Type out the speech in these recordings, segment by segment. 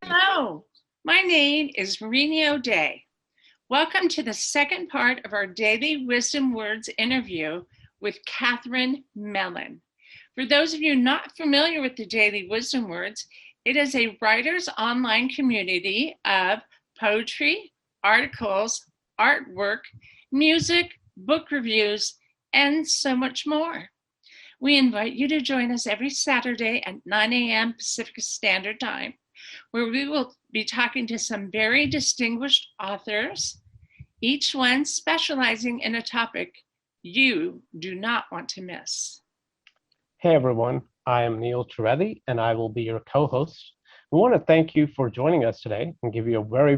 Hello, my name is Rini O'Day. Welcome to the second part of our Daily Wisdom Words interview with Catherine Mellon. For those of you not familiar with the Daily Wisdom Words, it is a writer's online community of poetry, articles, artwork, music, book reviews, and so much more. We invite you to join us every Saturday at 9 a.m. Pacific Standard Time, where we will be talking to some very distinguished authors, each one specializing in a topic you do not want to miss. Hey everyone, I am Neil Torelli and I will be your co-host. We want to thank you for joining us today and give you a very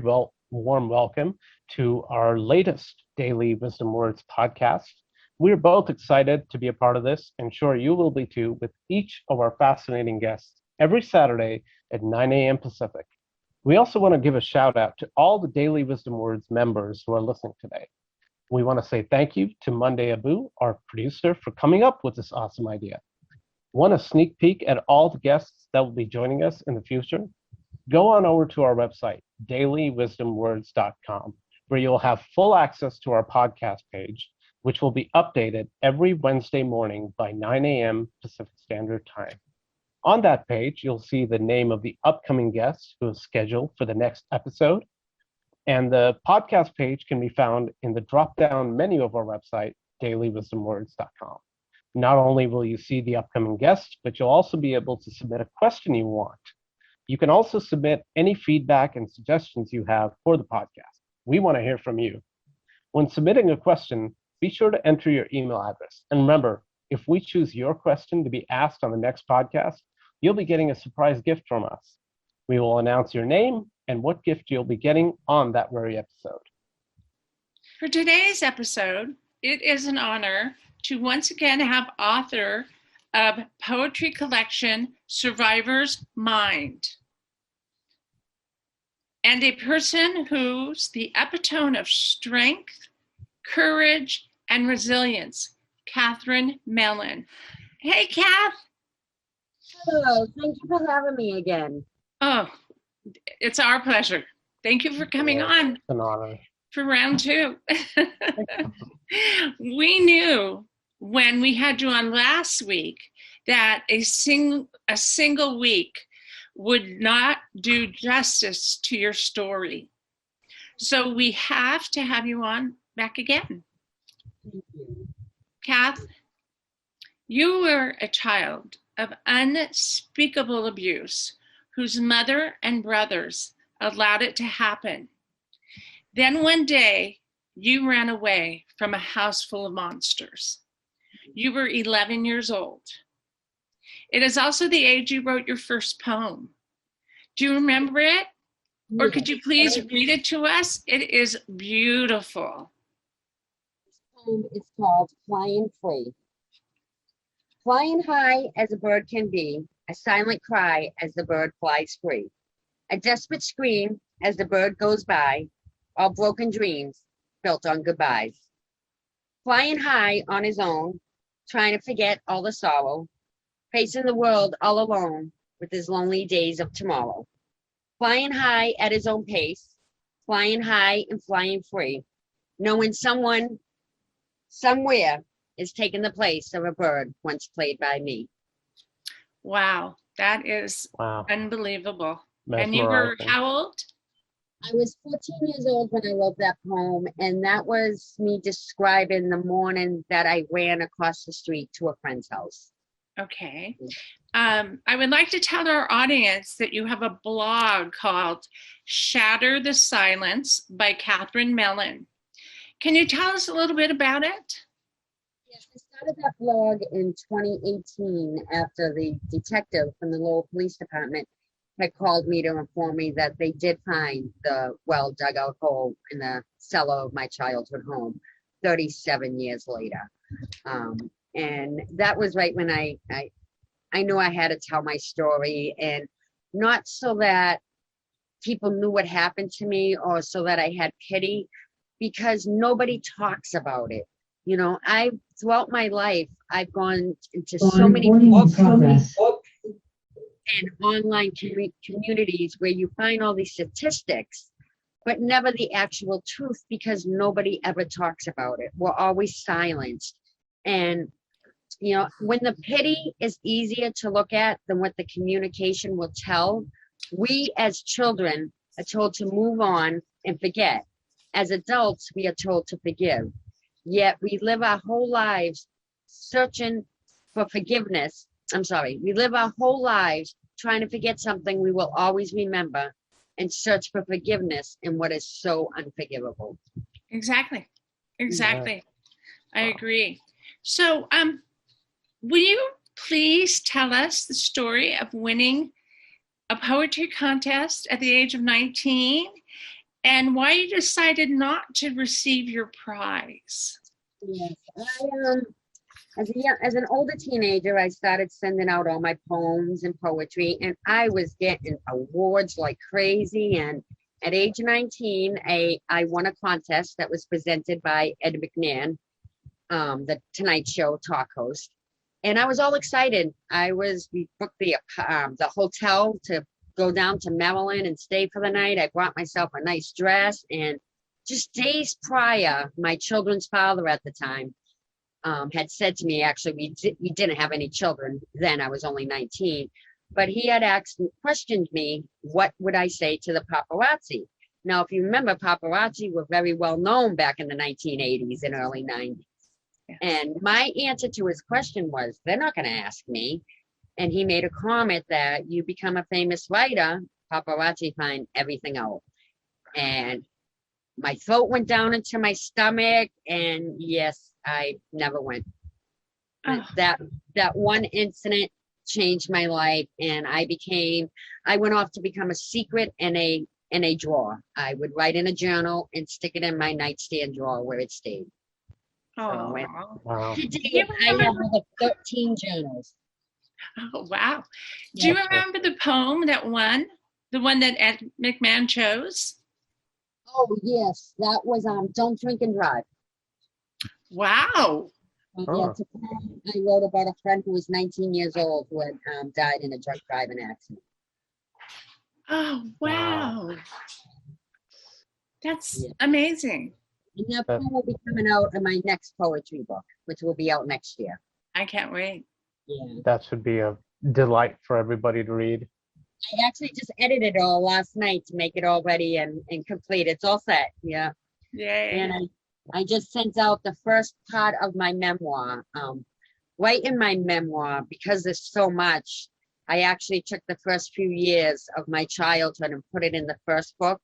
warm welcome to our latest Daily Wisdom Words podcast. We're both excited to be a part of this, and sure you will be too, with each of our fascinating guests every Saturday at 9 a.m. Pacific. We also want to give a shout out to all the Daily Wisdom Words members who are listening today. We want to say thank you to Monday Abu, our producer, for coming up with this awesome idea. Want a sneak peek at all the guests that will be joining us in the future? Go on over to our website, dailywisdomwords.com, where you'll have full access to our podcast page, which will be updated every Wednesday morning by 9 a.m. Pacific Standard Time. On that page, you'll see the name of the upcoming guest who is scheduled for the next episode. And the podcast page can be found in the drop-down menu of our website, dailywisdomwords.com. Not only will you see the upcoming guest, but you'll also be able to submit a question you want. You can also submit any feedback and suggestions you have for the podcast. We want to hear from you. When submitting a question, be sure to enter your email address. And remember, if we choose your question to be asked on the next podcast, you'll be getting a surprise gift from us. We will announce your name and what gift you'll be getting on that very episode. For today's episode, it is an honor to once again have author of poetry collection Survivor's Mind, and a person who's the epitome of strength, courage, and resilience, Catherine Mellon. Hey, Kath. Hello, thank you for having me again. Oh, it's our pleasure. Thank you for coming on. It's an honor. For round two. We knew when we had you on last week that a single week would not do justice to your story. So we have to have you on back again. Thank you. Kath, you were a child of unspeakable abuse whose mother and brothers allowed it to happen. Then one day, you ran away from a house full of monsters. You were 11 years old. It is also the age you wrote your first poem. Do you remember it? Or could you please read it to us? It is beautiful. This poem is called Flying Free. Flying high as a bird can be, a silent cry as the bird flies free. A desperate scream as the bird goes by, all broken dreams built on goodbyes. Flying high on his own, trying to forget all the sorrow, facing the world all alone with his lonely days of tomorrow. Flying high at his own pace, flying high and flying free, knowing someone, somewhere, is taking the place of a bird once played by me. Wow, that is unbelievable. And you were how old? I was 14 years old when I wrote that poem, and that was me describing the morning that I ran across the street to a friend's house. Okay. I would like to tell our audience that you have a blog called Shatter the Silence by Catherine Mellon. Can you tell us a little bit about it? Yes, I started that blog in 2018 after the detective from the Lowell Police Department had called me to inform me that they did find the well dug out hole in the cellar of my childhood home 37 years later. And that was right when I knew I had to tell my story, and not so that people knew what happened to me or so that I had pity, because nobody talks about it. You know, throughout my life, I've gone into so many books. and online communities where you find all these statistics, but never the actual truth because nobody ever talks about it. We're always silenced. And, when the pity is easier to look at than what the communication will tell, we as children are told to move on and forget. As adults, we are told to forgive. Yet we live our whole lives searching for forgiveness. We live our whole lives trying to forget something we will always remember and search for forgiveness in what is so unforgivable. Exactly. I agree. So, will you please tell us the story of winning a poetry contest at the age of 19 and why you decided not to receive your prize? Yes, as an older teenager, I started sending out all my poems and poetry, and I was getting awards like crazy. And at age 19, I won a contest that was presented by Ed McMahon, the Tonight Show talk host. And I was all excited. We booked the hotel to go down to Maryland and stay for the night. I brought myself a nice dress, and just days prior, my children's father at the time had said to me, actually, we didn't have any children then, I was only 19, but he had questioned me, what would I say to the paparazzi? Now, if you remember, paparazzi were very well known back in the 1980s and early 90s. Yes. And my answer to his question was, they're not going to ask me. And he made a comment that you become a famous writer, paparazzi find everything out. And my throat went down into my stomach, and yes, I never went. Oh. That one incident changed my life, and I went off to become a secret in a drawer. I would write in a journal and stick it in my nightstand drawer where it stayed. Oh, so, wow. Today, I have over 13 journals. Oh, wow. Do you remember the poem that won? The one that Ed McMahon chose? Oh, yes. That was Don't Drink and Drive. Wow. Yeah, it's a poem I wrote about a friend who was 19 years old who had died in a drunk driving accident. Oh, wow. That's amazing. And that poem will be coming out in my next poetry book, which will be out next year. I can't wait. Yeah. That should be a delight for everybody to read. I actually just edited it all last night to make it all ready and complete. It's all set. Yeah. Yay. And I just sent out the first part of my memoir. Right in my memoir, because there's so much, I actually took the first few years of my childhood and put it in the first book.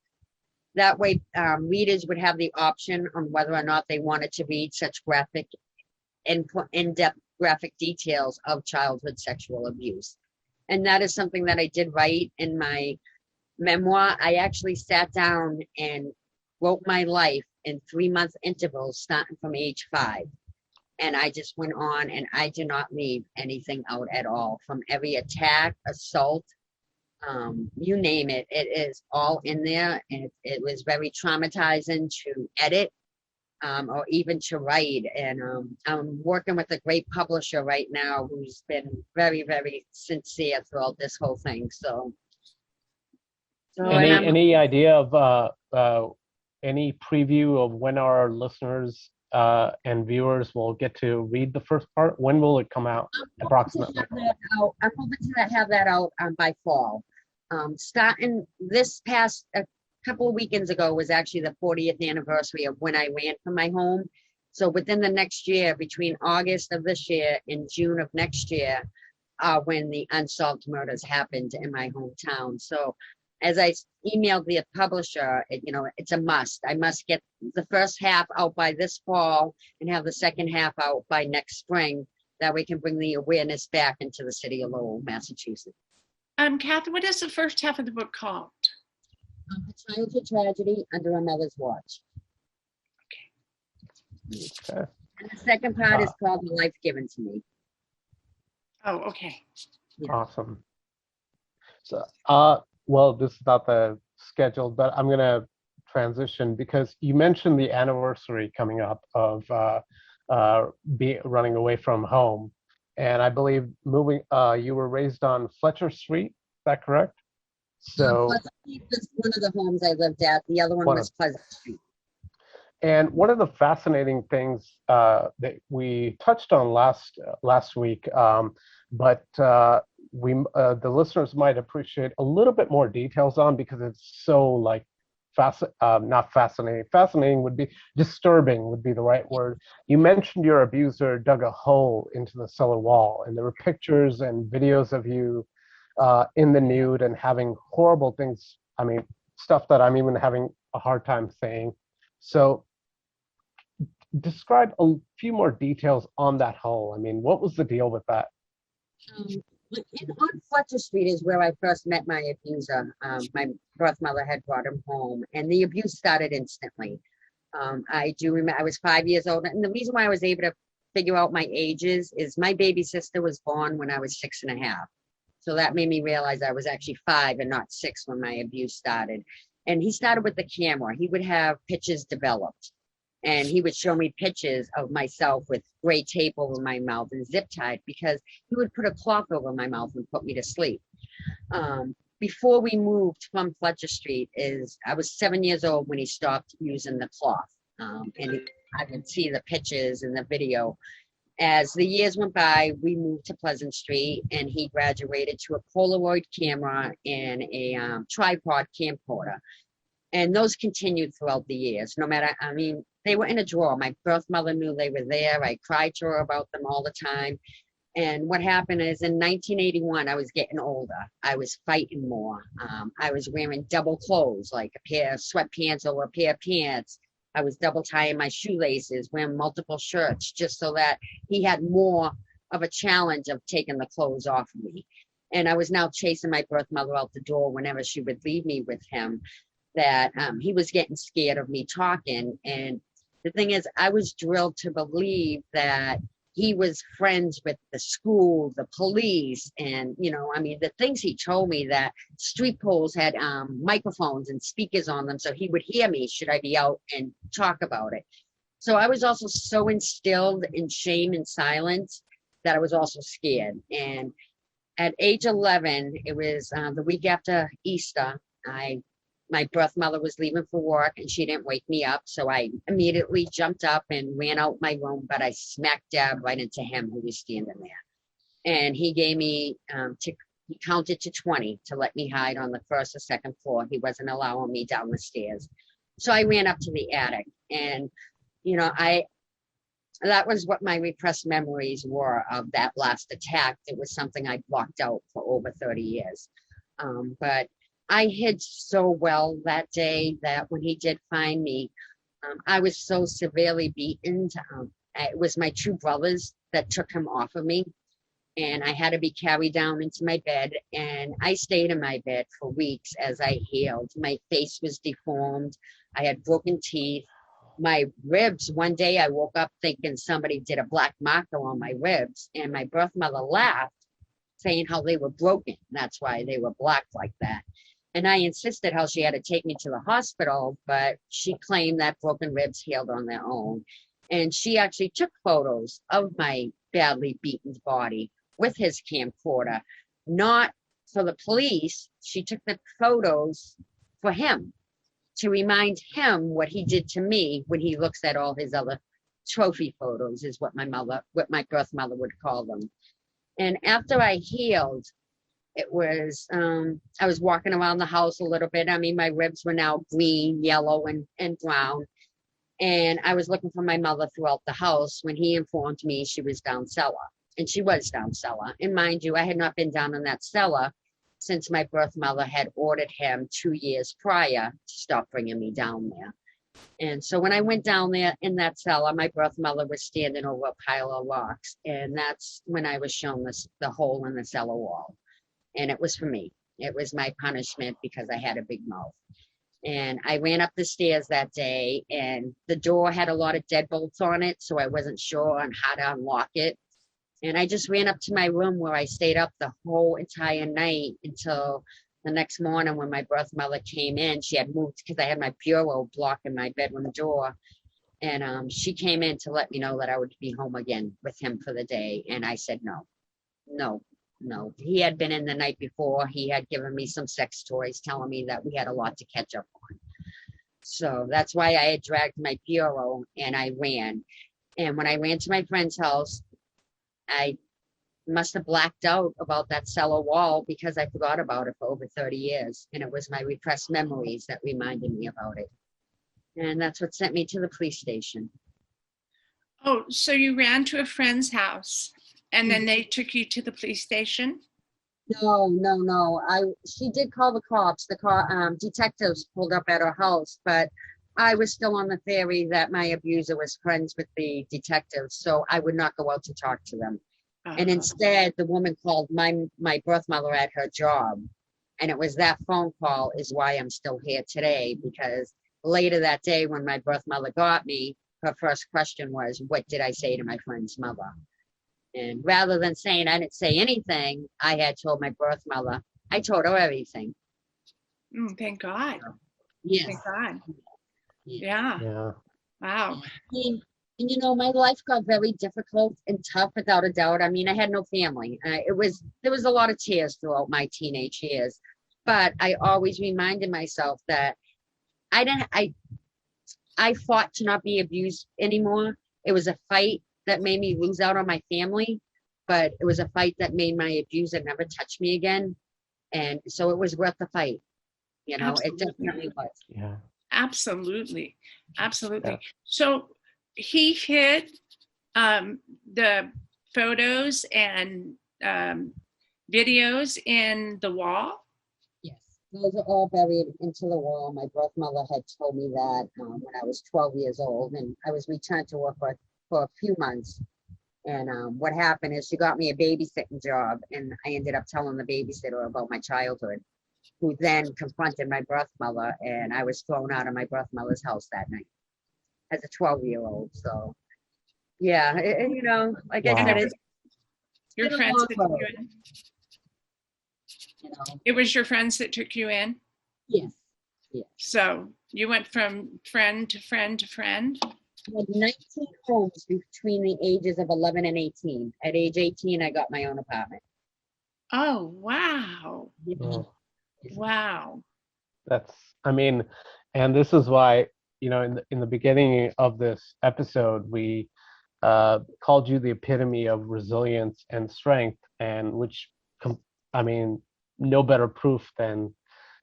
That way, readers would have the option on whether or not they wanted to read such graphic, in-depth graphic details of childhood sexual abuse. And that is something that I did write in my memoir. I actually sat down and wrote my life in 3-month intervals starting from age 5. And I just went on, and I do not leave anything out at all. From every attack, assault, you name it, it is all in there. And it was very traumatizing to edit or even to write. And I'm working with a great publisher right now who's been very, very sincere throughout this whole thing. So any idea of any preview of when our listeners and viewers will get to read the first part? When will it come out approximately? I'm hoping to have that out by fall. Starting this past a couple of weekends ago was actually the 40th anniversary of when I ran from my home. So within the next year, between August of this year and June of next year, when the unsolved murders happened in my hometown. So as I emailed the publisher, it's a must. I must get the first half out by this fall and have the second half out by next spring. That we can bring the awareness back into the city of Lowell, Massachusetts. Catherine, what is the first half of the book called? A Childhood Tragedy Under a Mother's Watch. Okay. And the second part is called The Life Given to Me. Oh, okay. Yeah. Awesome. So, well, this is not the schedule, but I'm going to transition because you mentioned the anniversary coming up of running away from home. And I believe you were raised on Fletcher Street. Is that correct? So Pleasant Street was one of the homes I lived at. The other one one was of, Pleasant Street. and one of the fascinating things that we touched on last week, but the listeners might appreciate a little bit more details on, because it's so like not fascinating. Fascinating would be disturbing would be the right word. You mentioned your abuser dug a hole into the cellar wall, and there were pictures and videos of you in the nude and having horrible things. I mean, stuff that I'm even having a hard time saying. So describe a few more details on that hole. I mean, what was the deal with that? On Fletcher Street is where I first met my abuser. My birth mother had brought him home, and the abuse started instantly. I do remember I was 5 years old, and the reason why I was able to figure out my ages is my baby sister was born when I was 6.5. So that made me realize I was actually 5 and not 6 when my abuse started. And he started with the camera. He would have pictures developed, and he would show me pictures of myself with gray tape over my mouth and zip tied, because he would put a cloth over my mouth and put me to sleep. Before we moved from Fletcher Street, I was 7 years old when he stopped using the cloth. I could see the pictures and the video. As the years went by, we moved to Pleasant Street, and he graduated to a Polaroid camera and a tripod camcorder. And those continued throughout the years. They were in a drawer. My birth mother knew they were there. I cried to her about them all the time. And what happened is in 1981, I was getting older. I was fighting more. I was wearing double clothes, like a pair of sweatpants over a pair of pants. I was double tying my shoelaces, wearing multiple shirts, just so that he had more of a challenge of taking the clothes off of me. And I was now chasing my birth mother out the door whenever she would leave me with him, that he was getting scared of me talking. And the thing is, I was drilled to believe that he was friends with the school, the police, and, the things he told me, that street poles had microphones and speakers on them, so he would hear me should I be out and talk about it. So I was also so instilled in shame and silence that I was also scared. And at age 11, it was the week after Easter, my birth mother was leaving for work, and she didn't wake me up. So I immediately jumped up and ran out my room, but I smack dab right into him, who was standing there. And he gave me, he counted to 20 to let me hide on the first or second floor. He wasn't allowing me down the stairs. So I ran up to the attic, and, that was what my repressed memories were of that last attack. It was something I blocked out for over 30 years. But I hid so well that day that when he did find me, I was so severely beaten. It was my two brothers that took him off of me, and I had to be carried down into my bed. And I stayed in my bed for weeks as I healed. My face was deformed. I had broken teeth. My ribs, one day I woke up thinking somebody did a black marker on my ribs, and my birth mother laughed, saying how they were broken. That's why they were black like that. And I insisted how she had to take me to the hospital, but she claimed that broken ribs healed on their own. And she actually took photos of my badly beaten body with his camcorder, not for the police. She took the photos for him, to remind him what he did to me when he looks at all his other trophy photos, is what my birth mother would call them. And after I healed, it was, I was walking around the house a little bit. My ribs were now green, yellow, and brown. And I was looking for my mother throughout the house when he informed me she was down cellar. And she was down cellar. And mind you, I had not been down in that cellar since my birth mother had ordered him 2 years prior to stop bringing me down there. And so when I went down there in that cellar, my birth mother was standing over a pile of rocks. And that's when I was shown the hole in the cellar wall. And it was for me. It was my punishment because I had a big mouth. And I ran up the stairs that day, and the door had a lot of deadbolts on it, so I wasn't sure on how to unlock it. And I just ran up to my room, where I stayed up the whole entire night until the next morning when my birth mother came in. She had moved, because I had my bureau blocking my bedroom door. And she came in to let me know that I would be home again with him for the day. And I said, no, no, no. He had been in the night before. He had given me some sex toys, telling me that we had a lot to catch up on. So that's why I had dragged my bureau and I ran. And when I ran to my friend's house, I must have blacked out about that cellar wall because I forgot about it for over 30 years. And it was my repressed memories that reminded me about it. And that's what sent me to the police station. Oh, so you ran to a friend's house and then they took you to the police station? No. She did call the cops. The detectives pulled up at her house, but I was still on the theory that my abuser was friends with the detectives, so I would not go out to talk to them. And instead, the woman called my birth mother at her job. And it was that phone call is why I'm still here today, because later that day when my birth mother got me, her first question was, what did I say to my friend's mother? And rather than saying I didn't say anything, I had told my birth mother, I told her everything. Thank God. Yes. Thank God. Yeah. Wow. And you know, my life got very difficult and tough without a doubt. I mean, I had no family. There was a lot of tears throughout my teenage years, but I always reminded myself that I fought to not be abused anymore. It was a fight that made me lose out on my family, but it was a fight that made my abuser never touch me again. And so it was worth the fight. You know, Absolutely. It definitely was. Yeah. Absolutely. Yeah. So he hid the photos and videos in the wall? Yes, those are all buried into the wall. My birth mother had told me that when I was 12 years old, and I was returned to work for a few months. And what happened is she got me a babysitting job, and I ended up telling the babysitter about my childhood, who then confronted my birth mother, and I was thrown out of my birth mother's house that night as a 12-year-old. So, yeah, you know, like I said, it's Your been a friends long that took road, you in? you know. It was your friends that took you in? Yes. So you went from friend to friend to friend? I had 19 homes between the ages of 11 and 18. At age 18, I got my own apartment. Oh, wow. Oh, Wow. and this is why, you know, in the beginning of this episode, we called you the epitome of resilience and strength, and no better proof than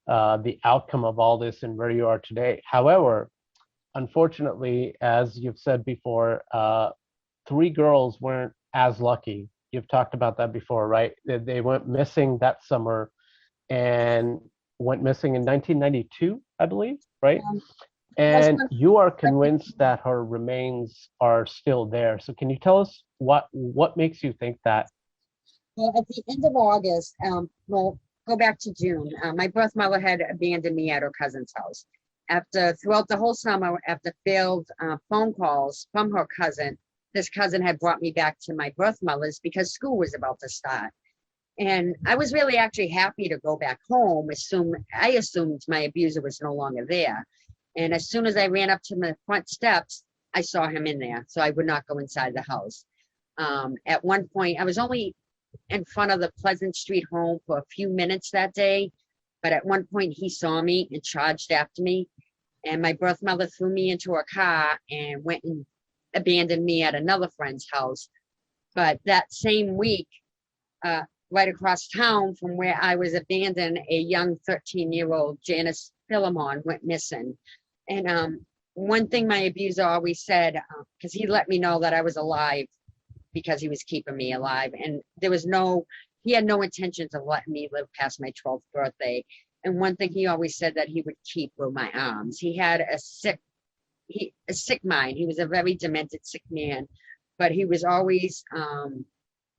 the outcome of all this and where you are today. However, unfortunately, as you've said before, 3 girls weren't as lucky. You've talked about that before, right? They went missing that summer and went missing in 1992, I believe, right? And you are convinced that her remains are still there. So can you tell us what makes you think that? Well, at the end of August, go back to June. My birth mother had abandoned me at her cousin's house. Throughout the whole summer, after failed phone calls from her cousin, this cousin had brought me back to my birth mother's because school was about to start. And I was really actually happy to go back home. I assumed my abuser was no longer there. And as soon as I ran up to the front steps, I saw him in there. So I would not go inside the house. At one point, I was only in front of the Pleasant Street home for a few minutes that day. But at one point, he saw me and charged after me. And my birth mother threw me into her car and went and abandoned me at another friend's house. But that same week, right across town from where I was abandoned, a young 13-year-old Janice Philemon went missing. And one thing my abuser always said, because he let me know that I was alive because he was keeping me alive. And he had no intentions of letting me live past my 12th birthday. And one thing he always said that he would keep were my arms. He had a sick mind. He was a very demented, sick man, but he was always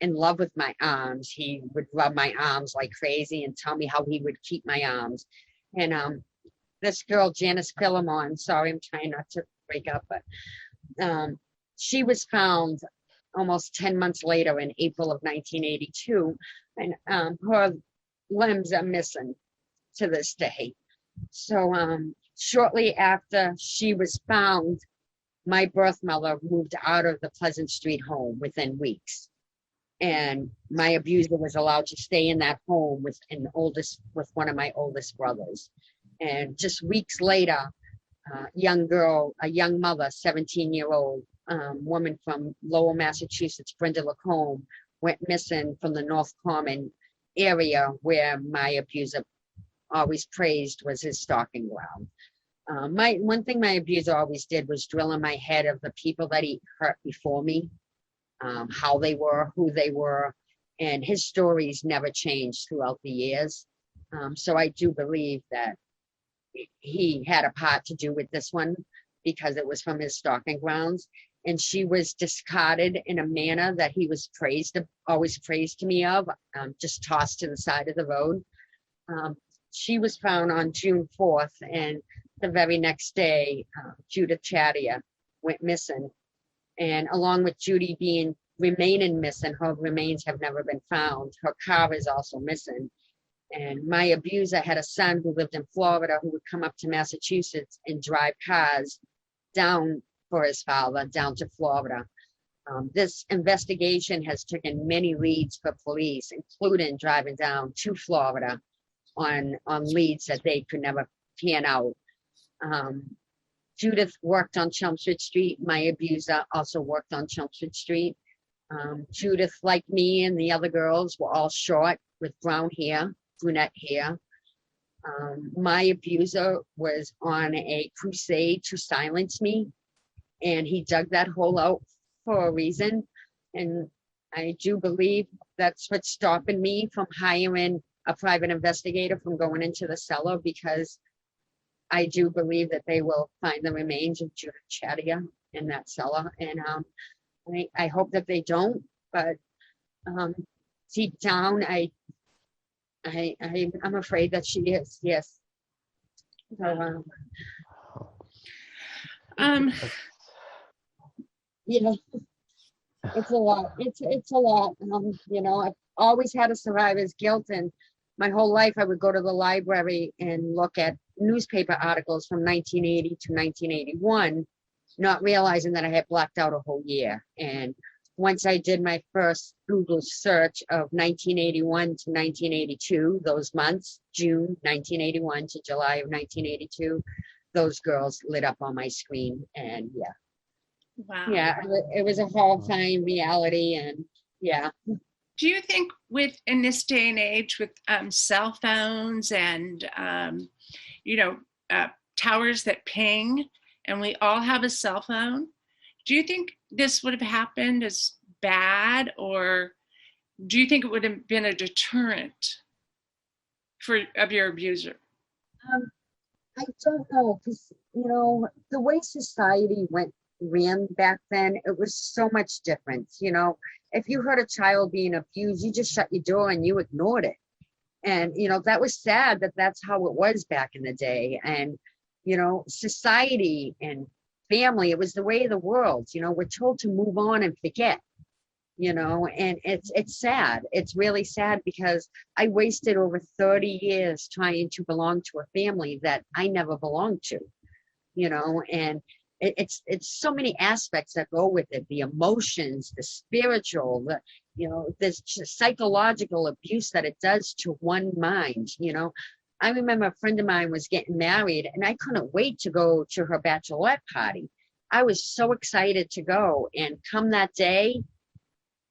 in love with my arms. He would rub my arms like crazy and tell me how he would keep my arms. And this girl, Janice Philemon, sorry, I'm trying not to break up, but she was found almost 10 months later in April of 1982, and her limbs are missing to this day. So shortly after she was found, my birth mother moved out of the Pleasant Street home within weeks. And my abuser was allowed to stay in that home with one of my oldest brothers. And just weeks later, a young mother, 17-year-old woman from Lowell, Massachusetts, Brenda Lacombe, went missing from the North Common area where my abuser always praised was his stalking ground. One thing my abuser always did was drill in my head of the people that he hurt before me, how they were, who they were, and his stories never changed throughout the years. So I do believe that he had a part to do with this one because it was from his stalking grounds. And she was discarded in a manner that he was always praised to me of, just tossed to the side of the road. She was found on June 4th, and the very next day, Judith Chadia went missing. And along with Judy remaining missing, her remains have never been found. Her car is also missing. And my abuser had a son who lived in Florida who would come up to Massachusetts and drive cars down for his father, down to Florida. This investigation has taken many leads for police, including driving down to Florida on leads that they could never pan out. Judith worked on Chelmsford Street. My abuser also worked on Chelmsford Street. Judith, like me and the other girls, were all short with brown hair, brunette hair. My abuser was on a crusade to silence me, and he dug that hole out for a reason. And I do believe that's what's stopping me from hiring a private investigator from going into the cellar, because I do believe that they will find the remains of Judith Chadia in that cellar. And I hope that they don't, but deep down, I'm afraid that she is, yes. So, yeah, it's a lot. It's a lot. I've always had a survivor's guilt, and my whole life I would go to the library and look at newspaper articles from 1980 to 1981, not realizing that I had blacked out a whole year. And once I did my first Google search of 1981 to 1982, those months, June 1981 to July of 1982, those girls lit up on my screen. And yeah. Wow. Yeah, it was a horrifying reality. And yeah. Do you think in this day and age with cell phones and, towers that ping, and we all have a cell phone, do you think this would have happened as bad, or do you think it would have been a deterrent of your abuser? I don't know, because, the way society ran back then, it was so much different. If you heard a child being abused, you just shut your door and you ignored it. And, that was sad that that's how it was back in the day. And, society and family, it was the way of the world. We're told to move on and forget, and it's sad. It's really sad, because I wasted over 30 years trying to belong to a family that I never belonged to, and it's so many aspects that go with it, the emotions, the spiritual, there's psychological abuse that it does to one mind. I remember a friend of mine was getting married, and I couldn't wait to go to her bachelorette party. I was so excited to go, and come that day,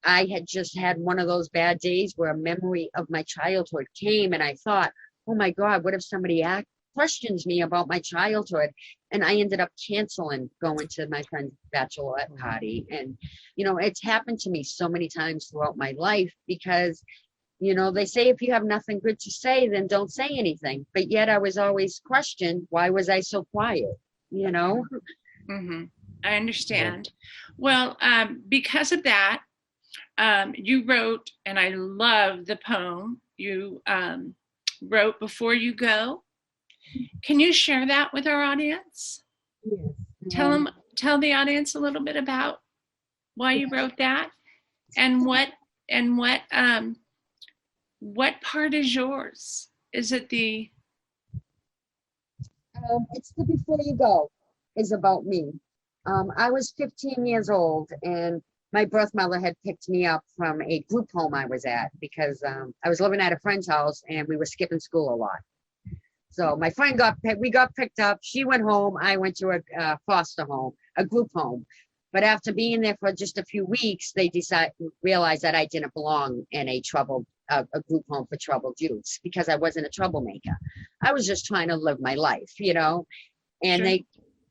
I had just had one of those bad days where a memory of my childhood came, and I thought, oh my God, what if somebody questions me about my childhood? And I ended up canceling going to my friend's bachelorette party. And, it's happened to me so many times throughout my life, because, they say if you have nothing good to say, then don't say anything. But yet I was always questioned, why was I so quiet? Mm-hmm. I understand. Well, because of that, you wrote, and I love the poem you wrote, Before You Go. Can you share that with our audience? Yes. Tell the audience a little bit about why you wrote that, and what part is yours? Is it the? It's the Before You Go is about me. I was 15 years old, and my birth mother had picked me up from a group home I was at because I was living at a friend's house and we were skipping school a lot. So my friend we got picked up. She went home. I went to a foster home, a group home. But after being there for just a few weeks, they realized that I didn't belong in a group home for troubled youths because I wasn't a troublemaker. I was just trying to live my life, And Sure.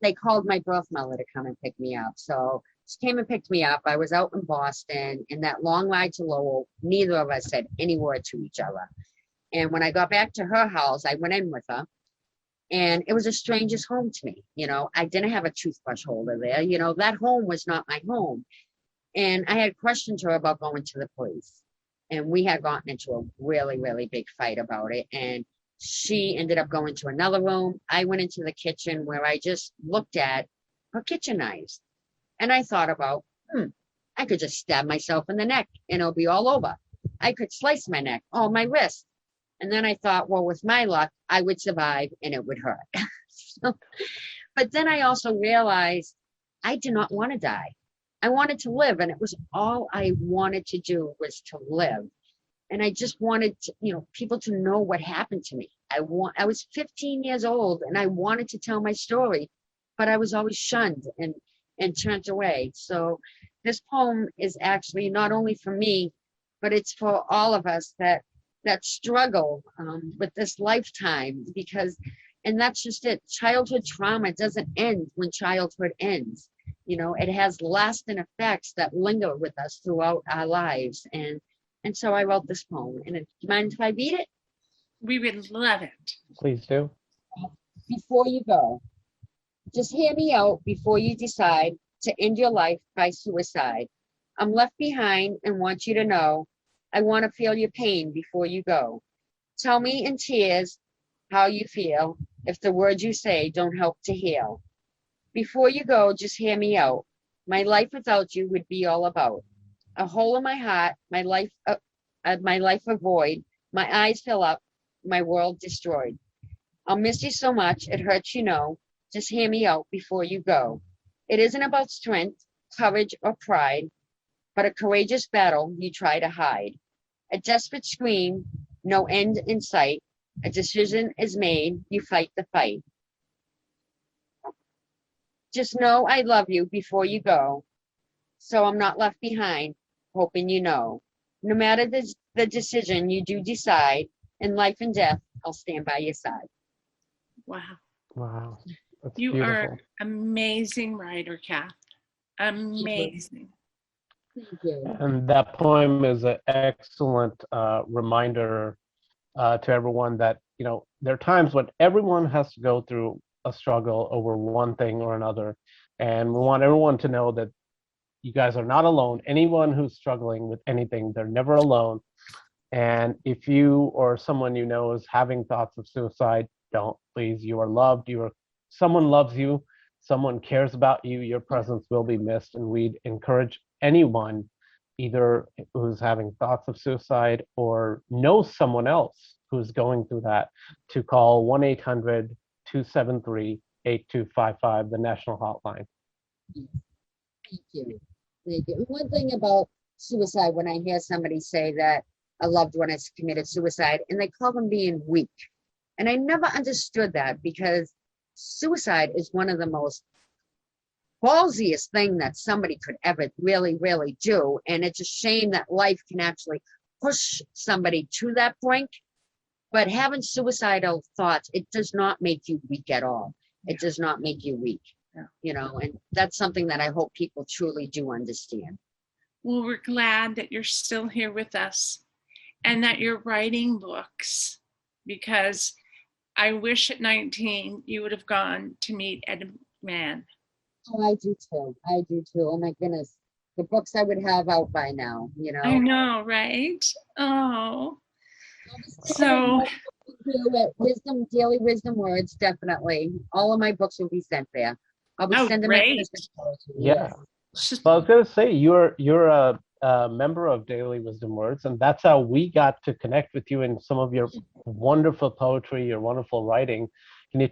they called my birth mother to come and pick me up. So she came and picked me up. I was out in Boston, in that long ride to Lowell. Neither of us said any word to each other. And when I got back to her house, I went in with her. And it was a stranger's home to me. I didn't have a toothbrush holder there. That home was not my home. And I had questioned her about going to the police. And we had gotten into a really, really big fight about it. And she ended up going to another room. I went into the kitchen where I just looked at her kitchen knives. And I thought about, I could just stab myself in the neck and it'll be all over. I could slice my neck or my wrist. And then I thought, well, with my luck, I would survive and it would hurt. But then I also realized I did not want to die. I wanted to live, and it was all I wanted to do was to live. And I just wanted to, people to know what happened to me. I was 15 years old and I wanted to tell my story, but I was always shunned and turned away. So this poem is actually not only for me, but it's for all of us that struggle with this lifetime and that's just it. Childhood trauma doesn't end when childhood ends. It has lasting effects that linger with us throughout our lives. And so I wrote this poem. And do you mind if I read it? We would love it. Please do. Before you go, just hear me out before you decide to end your life by suicide. I'm left behind and want you to know I want to feel your pain before you go. Tell me in tears how you feel if the words you say don't help to heal. Before you go, just hear me out. My life without you would be all about a hole in my heart, my life a void, my eyes fill up, my world destroyed. I'll miss you so much, it hurts, Just hear me out before you go. It isn't about strength, courage, or pride, but a courageous battle you try to hide. A desperate scream, no end in sight. A decision is made, you fight the fight. Just know I love you before you go, so I'm not left behind, hoping you know. No matter the decision you do decide, in life and death, I'll stand by your side. Wow. Wow. That's You beautiful. are amazing writer, Kath. Amazing. Thank you. And that poem is an excellent reminder to everyone that, there are times when everyone has to go through a struggle over one thing or another. And we want everyone to know that you guys are not alone. Anyone who's struggling with anything, they're never alone. And if you or someone you know is having thoughts of suicide, don't, please. You are loved. Someone loves you. Someone cares about you. Your presence will be missed. And we'd encourage anyone, either who's having thoughts of suicide or knows someone else who's going through that, to call 1-800-273-8255, the national hotline. Thank you. Thank you. And one thing about suicide, when I hear somebody say that a loved one has committed suicide, and they call them being weak. And I never understood that, because suicide is one of the most ballsiest thing that somebody could ever really, really do. And it's a shame that life can actually push somebody to that brink. But having suicidal thoughts, it does not make you weak at all. It does not make you weak. And that's something that I hope people truly do understand. Well, we're glad that you're still here with us and that you're writing books, because I wish at 19 you would have gone to meet Ed McMahon. Oh, I do too. I do too. Oh my goodness. The books I would have out by now, I know, right? Oh. So at Daily Wisdom Words, definitely. All of my books will be sent there. I'll be sending great. my Yeah. Well, I was going to say, you're a member of Daily Wisdom Words, and that's how we got to connect with you in some of your wonderful poetry, your wonderful writing. Can you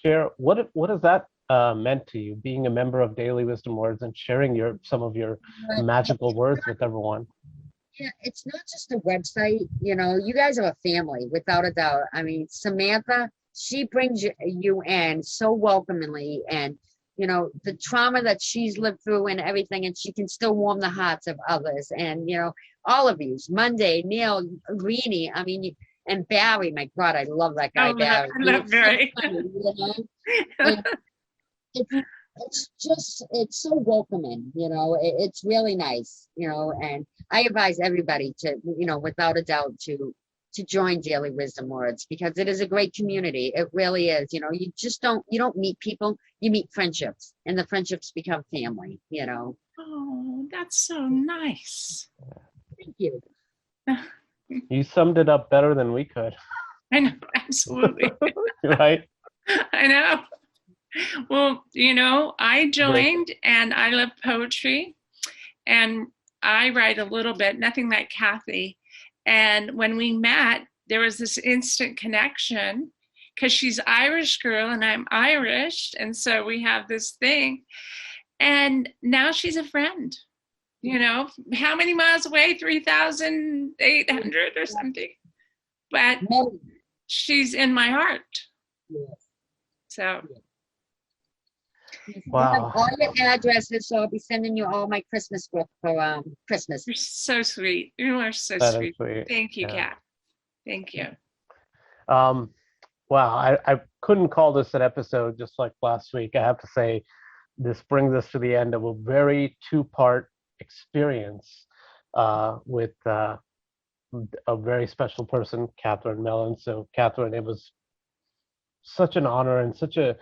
share, what does that meant to you, being a member of Daily Wisdom Words and sharing some of your magical words with everyone? Yeah, it's not just a website, you guys are a family, without a doubt. I mean, Samantha, she brings you in so welcomingly, and, the trauma that she's lived through and everything, and she can still warm the hearts of others. And, all of you, Monday, Neil, Greenie, I mean, and Barry, my God, I love that guy, Barry. I love Barry. So funny, And it's so welcoming, it's really nice, and I advise everybody to, without a doubt, to join Daily Wisdom Words, because it is a great community. It really is. You don't meet people, you meet friendships, and the friendships become family. Oh, that's so nice. Thank you. You summed it up better than we could. I know, absolutely. Right? I know. Well, I joined, and I love poetry, and I write a little bit, nothing like Kathy. And when we met, there was this instant connection, because she's Irish girl and I'm Irish. And so we have this thing. And now she's a friend. How many miles away? 3,800 or something. But she's in my heart. So. Wow. All your addresses, so I'll be sending you all my Christmas gift for Christmas. You're so sweet. You are so sweet. Thank you, Kat. Thank you. Wow, I couldn't call this an episode just like last week. I have to say, this brings us to the end of a very two-part experience with a very special person, Catherine Mellon. So, Catherine, it was such an honor and such a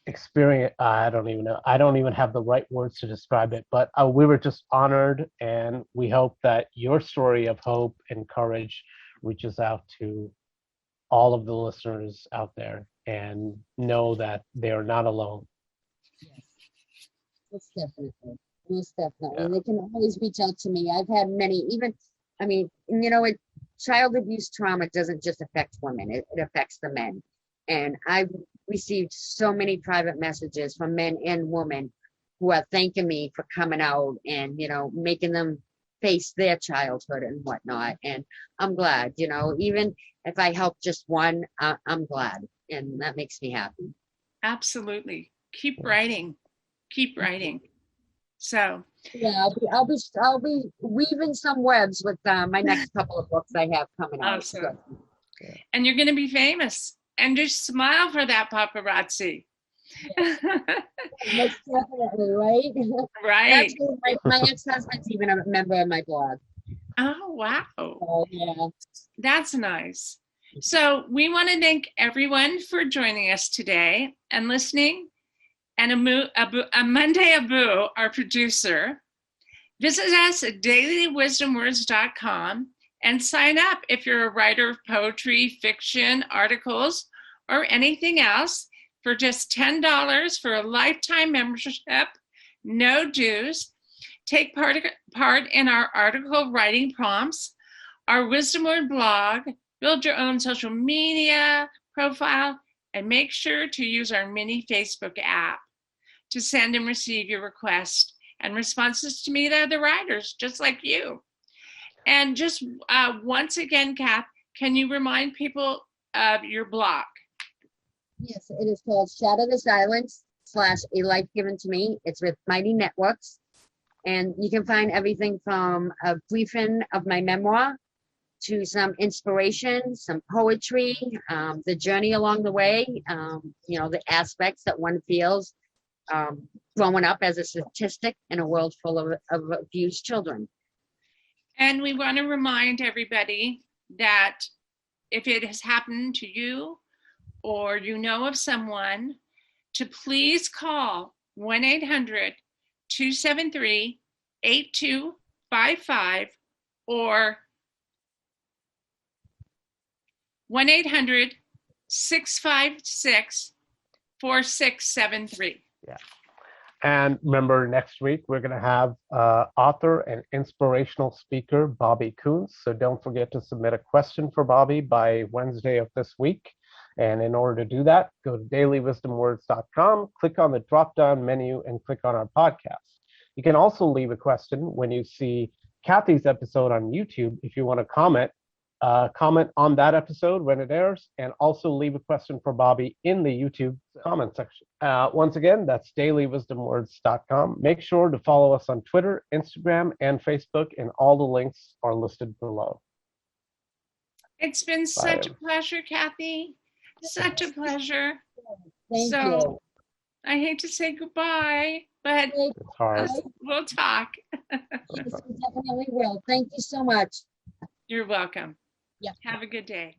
experience. I don't even have the right words to describe it, but we were just honored, and we hope that your story of hope and courage reaches out to all of the listeners out there, and know that they are not alone. Yes, most definitely. Yeah. And they can always reach out to me. I've had many, child abuse trauma doesn't just affect women, it affects the men. And I've received so many private messages from men and women who are thanking me for coming out and, making them face their childhood and whatnot. And I'm glad, even if I help just one, I'm glad. And that makes me happy. Absolutely. Keep writing. So. Yeah, I'll be weaving some webs with my next couple of books I have coming out. Awesome. So. And you're going to be famous. And just smile for that paparazzi. Yes. Most definitely, right? Right. Actually, my ex-husband's even a member of my blog. Oh, wow. Oh, yeah. That's nice. So we want to thank everyone for joining us today and listening. And Monday Abu, our producer. Visit us at dailywisdomwords.com. And sign up if you're a writer of poetry, fiction, articles, or anything else for just $10 for a lifetime membership, no dues. Take part in our article writing prompts, our Wisdom Word blog, build your own social media profile, and make sure to use our mini Facebook app to send and receive your requests and responses to meet other writers just like you. And just once again, Kath, can you remind people of your blog? Yes, it is called Shatter the Silence / A Life Given to Me. It's with Mighty Networks. And you can find everything from a briefing of my memoir to some inspiration, some poetry, the journey along the way, the aspects that one feels growing up as a statistic in a world full of abused children. And we want to remind everybody that if it has happened to you or you know of someone, to please call 1-800-273-8255 or 1-800-656-4673. Yeah. And remember, next week, we're going to have author and inspirational speaker, Bobby Coons. So don't forget to submit a question for Bobby by Wednesday of this week. And in order to do that, go to dailywisdomwords.com, click on the drop-down menu, and click on our podcast. You can also leave a question when you see Kathy's episode on YouTube if you want to comment on that episode when it airs, and also leave a question for Bobby in the YouTube comment section. Once again, that's dailywisdomwords.com. Make sure to follow us on Twitter, Instagram, and Facebook, and all the links are listed below. It's been such a pleasure, Kathy. Such a pleasure. Thank you. I hate to say goodbye, but It's hard. we'll talk. Yes, we definitely will. Thank you so much. You're welcome. Yeah. Have a good day.